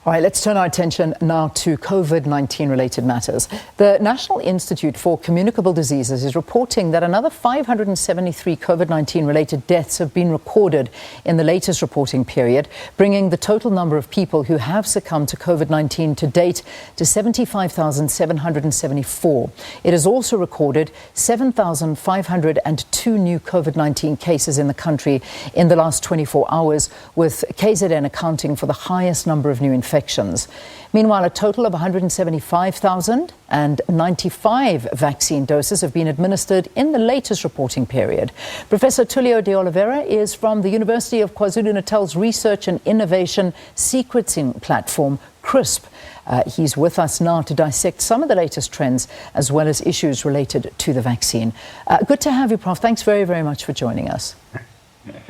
All right, let's turn our attention now to COVID-19 related matters. The National Institute for Communicable Diseases is reporting that another 573 COVID-19 related deaths have been recorded in the latest reporting period, bringing the total number of people who have succumbed to COVID-19 to date to 75,774. It has also recorded 7,502 new COVID-19 cases in the country in the last 24 hours, with KZN accounting for the highest number of new infections. Meanwhile, a total of 175,095 vaccine doses have been administered in the latest reporting period. Professor Tulio De Oliveira is from the University of KwaZulu-Natal's Research and Innovation Sequencing platform, KRISP. He's with us now to dissect some of the latest trends as well as issues related to the vaccine. Good to have you, Prof. Thanks very, very much for joining us.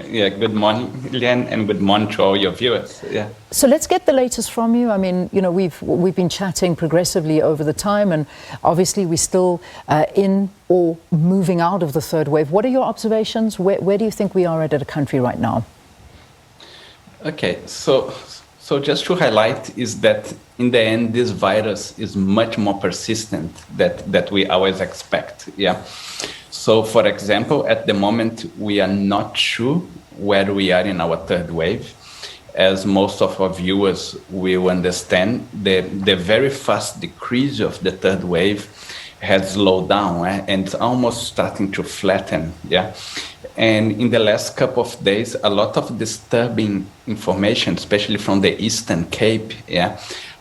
Yeah, good morning, Leanne, and good morning to all your viewers. Yeah. So let's get the latest from you. I mean, you know, we've been chatting progressively over the time, and obviously we're still in or moving out of the third wave. What are your observations? Where do you think we are at a country right now? Okay, so just to highlight is that in the end, this virus is much more persistent that we always expect. Yeah. So, for example, at the moment, we are not sure where we are in our third wave. As most of our viewers will understand, the very fast decrease of the third wave has slowed down and it's almost starting to flatten. Yeah. And in the last couple of days, a lot of disturbing information, especially from the Eastern Cape,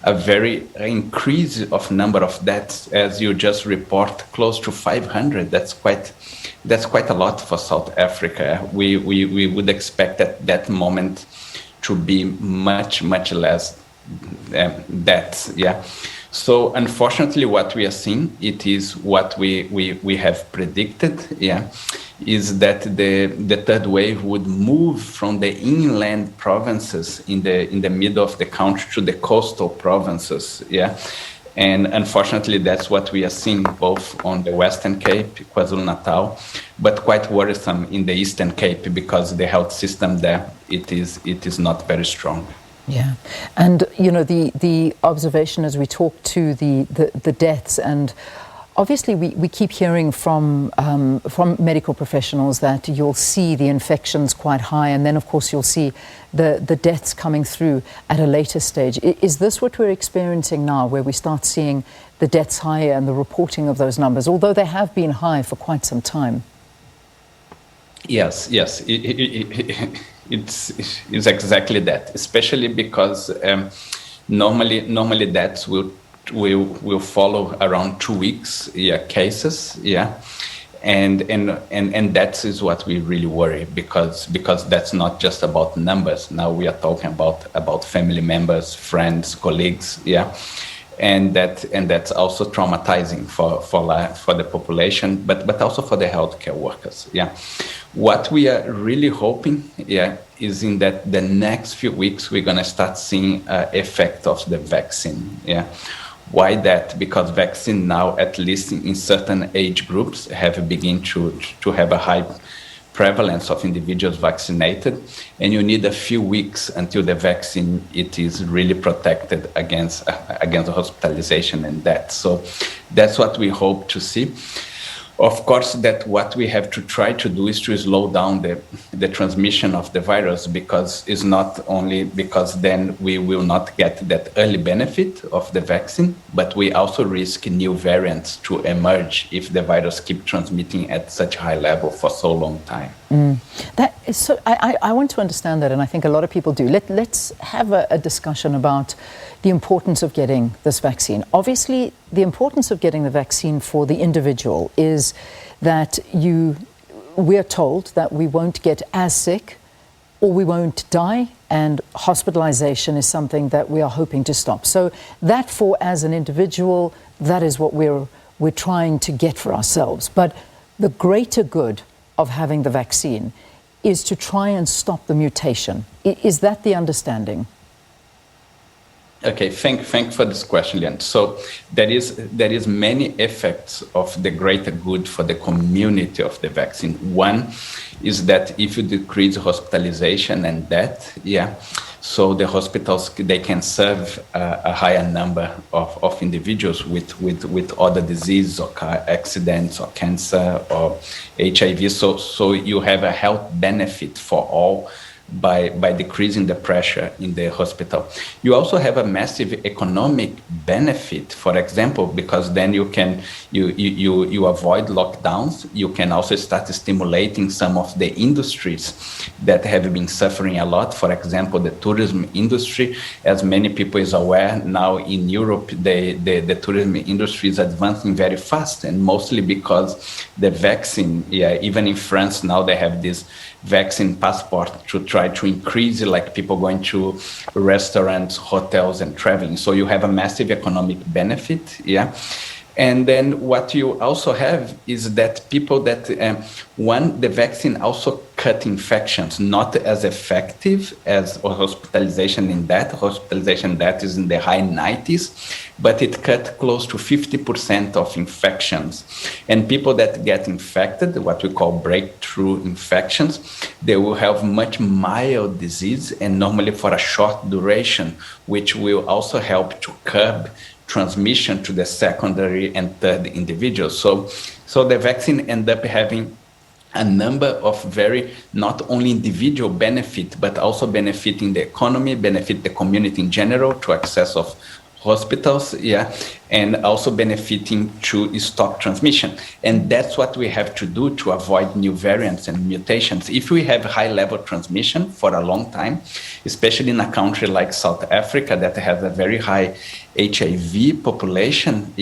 a very increase of number of deaths, as you just report, close to 500. That's quite a lot for South Africa. We would expect at that moment to be much less deaths. Yeah. So unfortunately, what we are seeing, it is what we have predicted. Yeah, is that the third wave would move from the inland provinces in the middle of the country to the coastal provinces. Yeah, and unfortunately, that's what we are seeing both on the Western Cape, KwaZulu-Natal, but quite worrisome in the Eastern Cape because the health system there it is not very strong. Yeah, and you know the observation as we talk to the deaths, and obviously we keep hearing from medical professionals that you'll see the infections quite high, and then of course you'll see the deaths coming through at a later stage. Is this what we're experiencing now, where we start seeing the deaths higher and the reporting of those numbers, although they have been high for quite some time? Yes. It's exactly that, especially because normally deaths will follow around 2 weeks cases, and that is what we really worry, because that's not just about numbers. Now we are talking about family members, friends, colleagues, and that's also traumatizing for the population, but also for the healthcare workers. What we are really hoping is in that the next few weeks we're going to start seeing effect of the vaccine. Why that? Because vaccine now, at least in certain age groups, have begin to have a high prevalence of individuals vaccinated, and you need a few weeks until the vaccine it is really protected against hospitalization and death. So that's what we hope to see. Of course, that what we have to try to do is to slow down the transmission of the virus, because it's not only because then we will not get that early benefit of the vaccine, but we also risk new variants to emerge if the virus keeps transmitting at such high level for so long time. So I want to understand that, and I think a lot of people do. Let's have a discussion about the importance of getting this vaccine. Obviously, the importance of getting the vaccine for the individual is that we're told that we won't get as sick or we won't die, and hospitalization is something that we are hoping to stop. So that, for as an individual, that is what we're trying to get for ourselves. But the greater good of having the vaccine is to try and stop the mutation. Is that the understanding? Okay, thank for this question, Leanne. So there is many effects of the greater good for the community of the vaccine. One is that if you decrease hospitalization and death, so the hospitals, they can serve a higher number of individuals with other diseases or car accidents or cancer or HIV. So you have a health benefit for all by decreasing the pressure in the hospital. You also have a massive economic benefit, for example, because then you avoid lockdowns. You can also start stimulating some of the industries that have been suffering a lot. For example, the tourism industry, as many people is aware now in Europe, the tourism industry is advancing very fast, and mostly because the vaccine, even in France now they have this vaccine passport to try to increase like people going to restaurants, hotels, and traveling. So you have a massive economic benefit, And then what you also have is that people that, the vaccine also cut infections, not as effective as hospitalization death. Hospitalization death is in the high 90s, but it cut close to 50% of infections. And people that get infected, what we call breakthrough infections, they will have much mild disease and normally for a short duration, which will also help to curb transmission to the secondary and third individuals. So the vaccine end up having a number of very, not only individual benefit, but also benefiting the economy, benefit the community in general to access of hospitals, and also benefiting to stop transmission. And that's what we have to do to avoid new variants and mutations. If we have high-level transmission for a long time, especially in a country like South Africa that has a very high HIV population,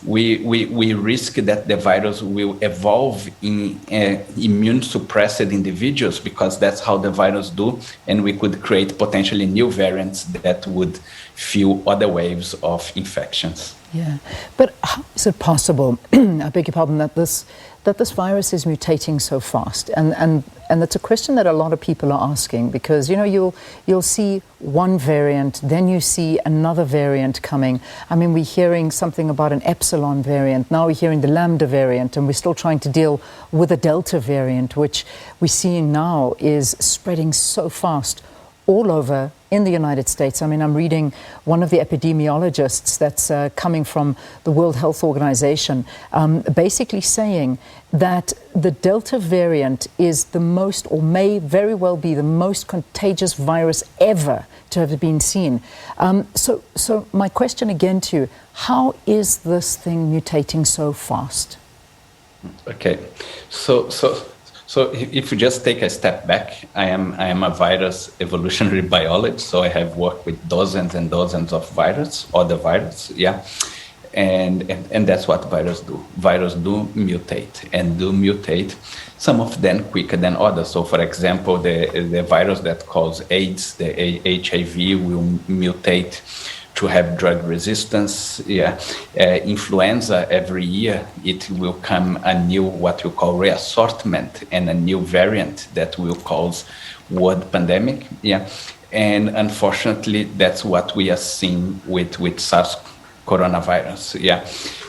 we risk that the virus will evolve in immune-suppressed individuals, because that's how the virus do, and we could create potentially new variants that would fuel other waves of infections. Yeah, but how is it possible, I beg your pardon, that this virus is mutating so fast? And that's a question that a lot of people are asking, because you'll see one variant, then you see another variant coming. I mean, we're hearing something about an epsilon variant, now we're hearing the lambda variant, and we're still trying to deal with a delta variant, which we're seeing now is spreading so fast all over in the United States. I mean, I'm reading one of the epidemiologists that's coming from the World Health Organization, basically saying that the Delta variant is the most, or may very well be the most contagious virus ever to have been seen. So my question again to you, how is this thing mutating so fast? Okay, so if you just take a step back, I am a virus evolutionary biologist, so I have worked with dozens and dozens of other viruses, and that's what viruses do. Viruses do mutate, some of them quicker than others. So for example, the virus that causes AIDS, the HIV, will mutate to have drug resistance. Influenza, every year it will come a new, what we call reassortment, and a new variant that will cause world pandemic. And unfortunately, that's what we are seeing with SARS coronavirus.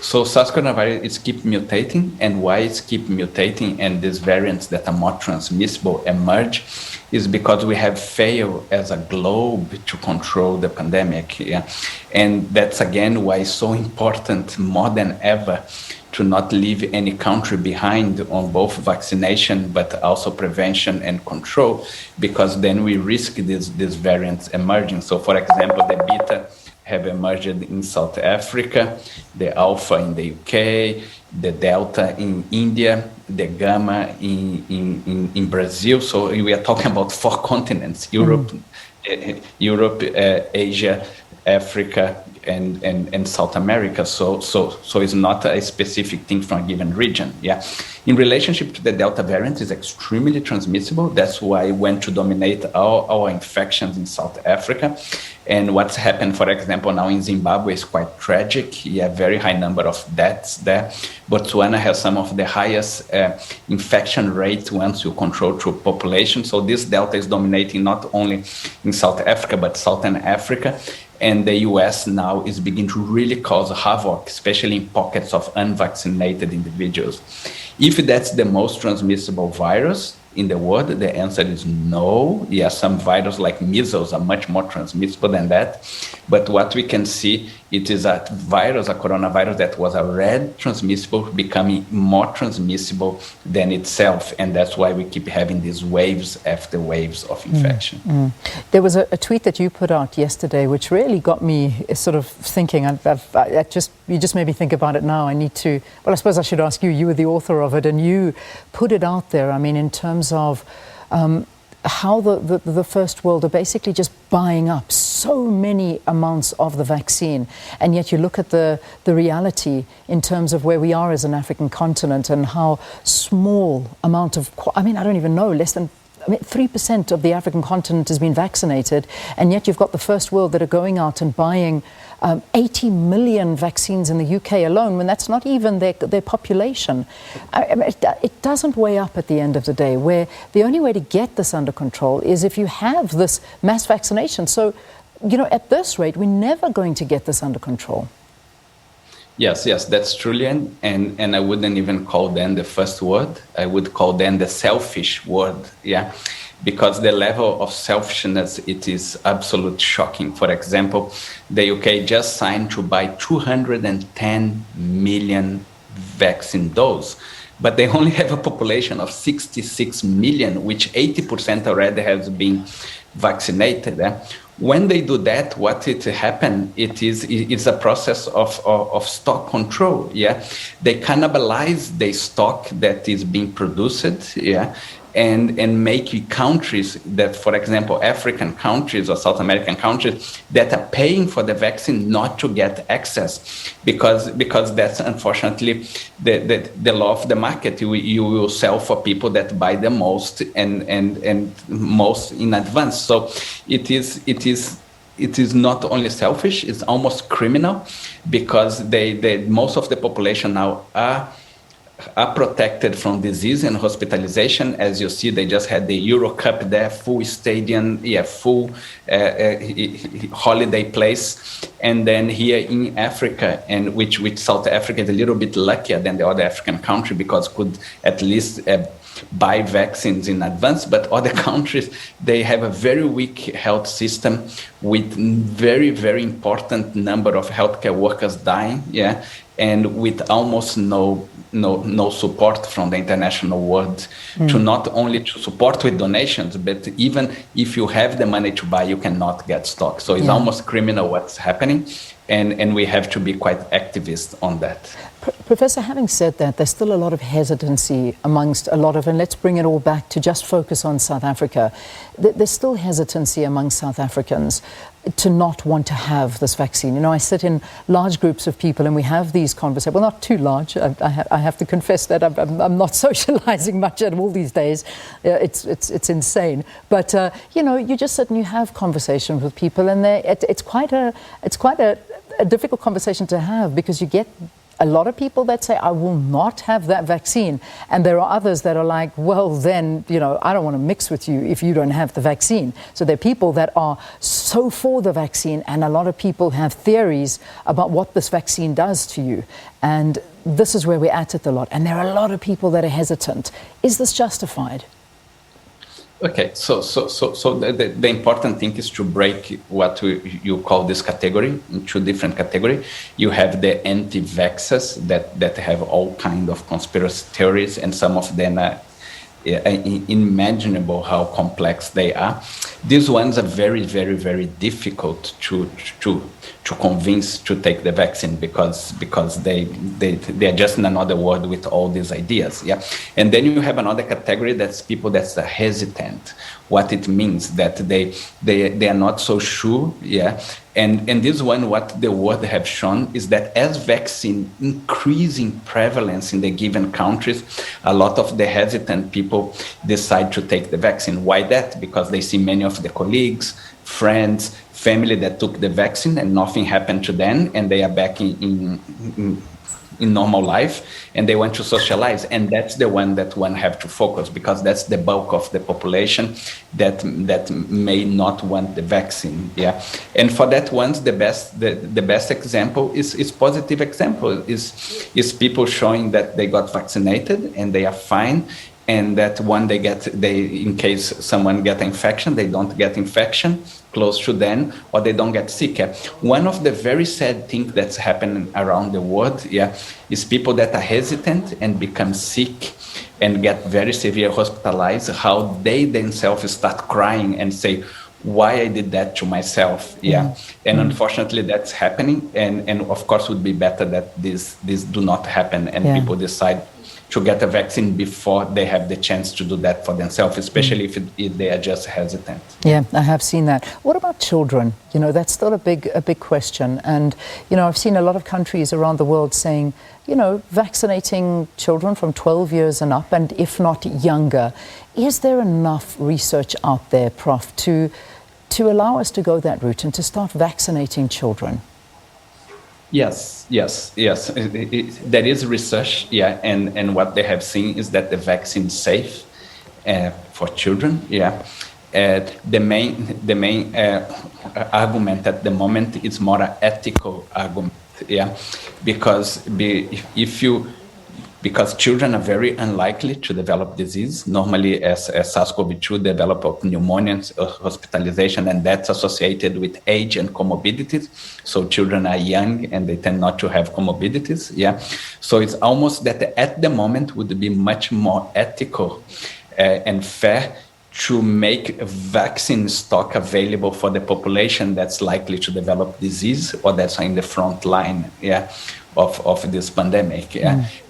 So SARS coronavirus is keep mutating, and why it's keep mutating and these variants that are more transmissible emerge is because we have failed as a globe to control the pandemic. And that's again why it's so important more than ever to not leave any country behind on both vaccination but also prevention and control, because then we risk these variants emerging. So for example, the Beta have emerged in South Africa, the Alpha in the UK, the Delta in India, the Gamma in Brazil. So we are talking about 4 continents: Europe, Asia, Africa, and South America. So it's not a specific thing from a given region. In relationship to the Delta variant, is extremely transmissible. That's why it went to dominate all our infections in South Africa. And what's happened, for example, now in Zimbabwe is quite tragic. Very high number of deaths there. Botswana has some of the highest infection rates once you control through population. So this Delta is dominating not only in South Africa, but Southern Africa. And the US now is beginning to really cause havoc, especially in pockets of unvaccinated individuals. If that's the most transmissible virus, in the world? The answer is no. Yes, some viruses like measles are much more transmissible than that. But what we can see, it is a virus, a coronavirus that was already transmissible, becoming more transmissible than itself. And that's why we keep having these waves after waves of infection. There was a tweet that you put out yesterday, which really got me sort of thinking. You just made me think about it now. I suppose I should ask you. You were the author of it, and you put it out there. I mean, in terms of how the first world are basically just buying up so many amounts of the vaccine, and yet you look at the reality in terms of where we are as an African continent and how small amount of, I don't even know, less than 3% of the African continent has been vaccinated, and yet you've got the first world that are going out and buying 80 million vaccines in the UK alone, when that's not even their population. It doesn't weigh up at the end of the day, where the only way to get this under control is if you have this mass vaccination. So, at this rate, we're never going to get this under control. Yes, that's true, and I wouldn't even call them the first word. I would call them the selfish word, because the level of selfishness, it is absolutely shocking. For example, the UK just signed to buy 210 million vaccine doses, but they only have a population of 66 million, which 80% already has been vaccinated. When they do that, what it happen? It's a process of stock control. They cannibalize the stock that is being produced. And make countries that, for example, African countries or South American countries that are paying for the vaccine not to get access, because that's unfortunately the law of the market. You will sell for people that buy the most and most in advance. So it is not only selfish; it's almost criminal, because most of the population now are protected from disease and hospitalization. As you see, they just had the Euro Cup there, full stadium, full holiday place. And then here in Africa, and which South Africa is a little bit luckier than the other African country, because could at least buy vaccines in advance. But other countries, they have a very weak health system with very, very important number of healthcare workers dying, and with almost no support from the international world to not only to support with donations, but even if you have the money to buy, you cannot get stock. So it's almost criminal what's happening, and we have to be quite activist on that. Professor, having said that, there's still a lot of hesitancy amongst a lot of, and let's bring it all back to just focus on South Africa. There's still hesitancy among South Africans to not want to have this vaccine. I sit in large groups of people and we have these conversations. Well, not too large. I have to confess that I'm not socializing much at all these days. It's insane. But you just sit and you have conversations with people, and it's quite a difficult conversation to have, because you get a lot of people that say, I will not have that vaccine. And there are others that are like, well, then, I don't want to mix with you if you don't have the vaccine. So there are people that are so for the vaccine, and a lot of people have theories about what this vaccine does to you. And this is where we're at a lot. And there are a lot of people that are hesitant. Is this justified? Okay, so the important thing is to break what you call this category in two different categories. You have the anti-vaxxers that have all kind of conspiracy theories, and some of them are unimaginable how complex they are. These ones are very, very, very difficult to convince to take the vaccine, because they are just in another world with all these ideas. And then you have another category, that's people that's hesitant. What it means that they are not so sure. And this one, what the world have shown is that as vaccine increasing prevalence in the given countries, a lot of the hesitant people decide to take the vaccine. Why that? Because they see many of the colleagues, friends, family that took the vaccine and nothing happened to them, and they are back in normal life, and they want to socialize. And that's the one that one have to focus, because that's the bulk of the population that may not want the vaccine. And for that ones, the best example is positive example is people showing that they got vaccinated and they are fine, and that when in case someone get infection, they don't get infection close to them, or they don't get sick. One of the very sad things that's happening around the world, is people that are hesitant and become sick and get very severe hospitalized, how they themselves start crying and say, why I did that to myself. And unfortunately that's happening, and of course would be better that this do not happen, and people decide to get a vaccine before they have the chance to do that for themselves, especially if they are just hesitant. Yeah, I have seen that. What about children? That's still a big question. And, I've seen a lot of countries around the world saying, vaccinating children from 12 years and up, and if not younger. Is there enough research out there, Prof, to allow us to go that route and to start vaccinating children? Yes. There is research, and what they have seen is that the vaccine is safe for children. The main argument at the moment is more an ethical argument. Because children are very unlikely to develop disease. Normally, as SARS-CoV-2 develop of pneumonia, hospitalization, and that's associated with age and comorbidities. So children are young and they tend not to have comorbidities. So it's almost that at the moment would be much more ethical and fair to make a vaccine stock available for the population that's likely to develop disease or that's in the front line of this pandemic.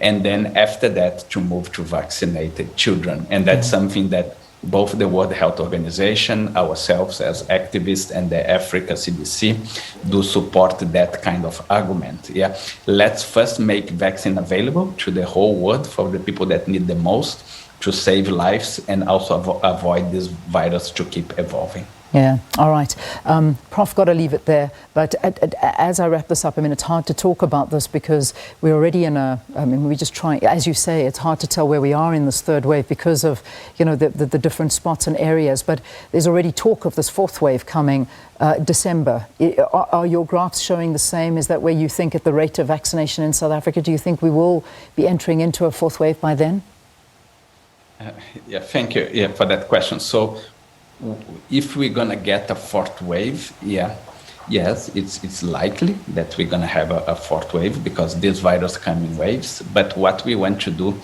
And then after that to move to vaccinated children. And that's something that both the World Health Organization, ourselves as activists, and the Africa CDC do support that kind of argument. Let's first make vaccine available to the whole world for the people that need the most, to save lives and also avoid this virus to keep evolving. Yeah, all right. Prof, got to leave it there. But as I wrap this up, it's hard to talk about this because we're already in we just try, as you say, it's hard to tell where we are in this third wave because of, the different spots and areas. But there's already talk of this fourth wave coming December. Are your graphs showing the same? Is that where you think at the rate of vaccination in South Africa, do you think we will be entering into a fourth wave by then? Thank you for that question. So if we're going to get a fourth wave, yes, it's likely that we're going to have a fourth wave because this virus comes in waves. But what we want to do,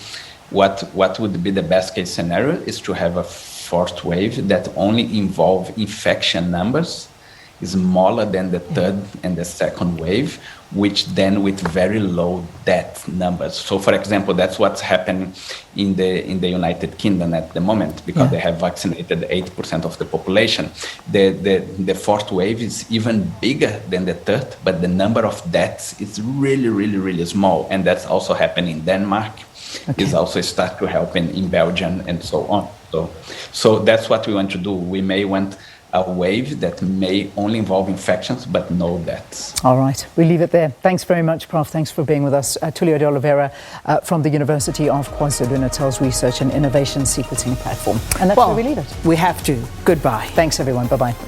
what would be the best case scenario is to have a fourth wave that only involve infection numbers smaller than the third and the second wave, which then with very low death numbers. So, for example, that's what's happening in the United Kingdom at the moment because they have vaccinated 8% of the population. The fourth wave is even bigger than the third, but the number of deaths is really, really, really small. And that's also happening in Denmark. It's also start to happen in Belgium and so on. So that's what we want to do. We may want a wave that may only involve infections, but no deaths. All right, we leave it there. Thanks very much, Prof. Thanks for being with us. Tulio De Oliveira from the University of KwaZulu-Natal's Research and Innovation Sequencing Platform. And that's where we leave it. We have to. Goodbye. Thanks, everyone. Bye-bye.